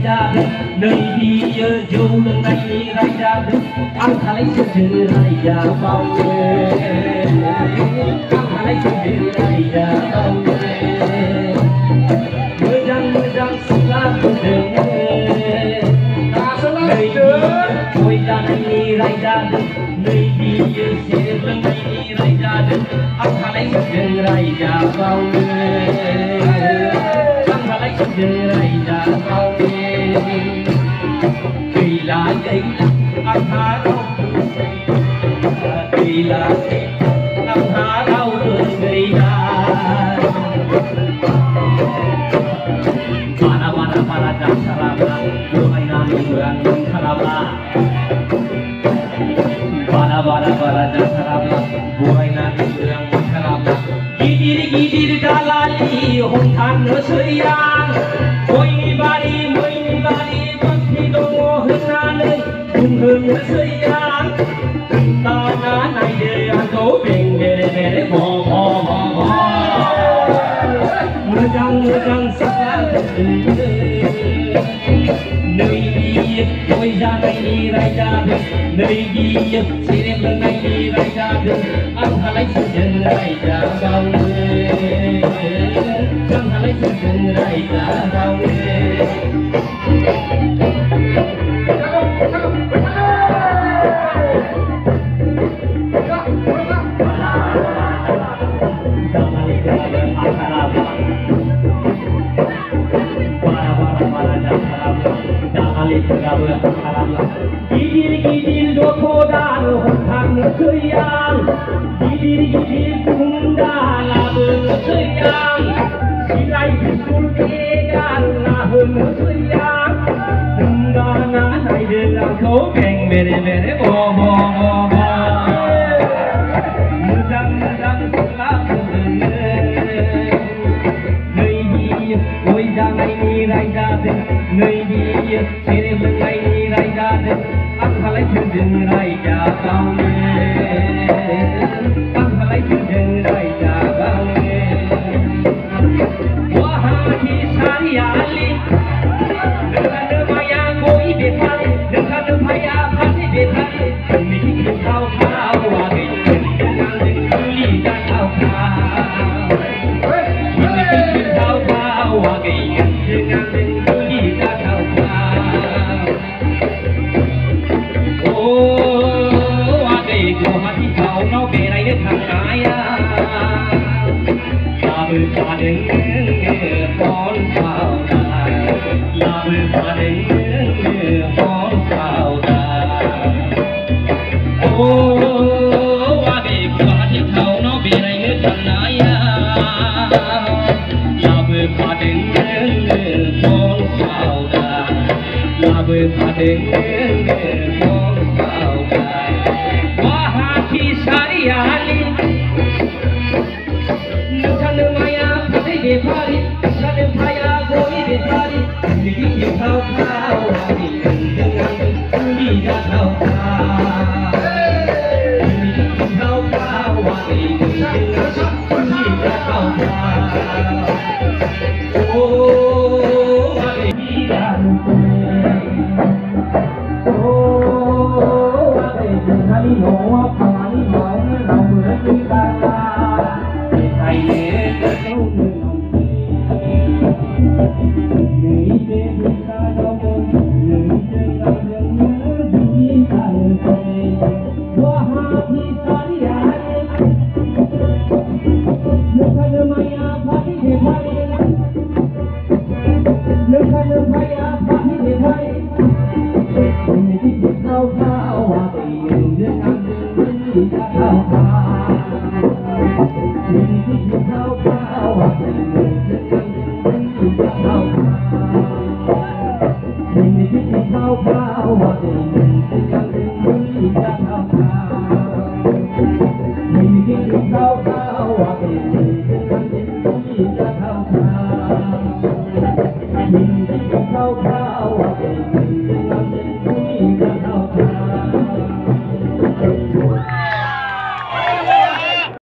ra nơi đi dù lần này ra ăn thà lấy sự ra bao nhiêu ăn thà lấy sự ra bao nhiêu mưa răng xa đường nơi đi tôi ra nơi ra nơi đi sẽ lần này ra ăn thà lấy sự ra bao nhiêu ăn thà lấy sự ra bao nhiêu kỳ lạ vậy anh há đâu kỳ lạ anh há đâu người ta para dan saraba buhay namin murang saraba para dan saraba buhay namin murang saraba gidir dalali hongtan seyang oi bari hương seyang ta na này để ăn cố bình để bò mưa trăng sắc nơi đi tôi ra này đi ra nơi đi sẽ đem lần này đi ra ăn thà lấy sự ra bao ăn thà lấy sự ra bao gidir dokodan hongtan seyang gidir bunda labu seyang silai bisul kegan lahun seyang dengana nai delang ko keng mere bo mudang selam nơi đi ôi ra ngày đi ra nơi đi sẽ đem lần ngày đi ra ăn thà lấy chuyện ra bao nhiêu ăn thà lấy chuyện ra bao nhiêu wah hati sariali dengan maya koi betali dengan maya pasti betali mikir kau lagi dengan kuli dan kau mikir kau lagi dengan kuli dan kau hati kau nó về đây đến thằng ai là bự phá đến con sao ta là bự phá đến con sao ta qua về của hati kau nó về đây đến thằng ai là bự phá đến con sao ta là bự phá đến con sao ta sariali nusan maya pasti bepari nusan maya goi bepari mikir kau lagi dengan kuli dan kau mikir kau lagi dengan kuli dan kau Hãy subscribe cho kênh Ghiền Mì Gõ để không bỏ lỡ những video hấp dẫn.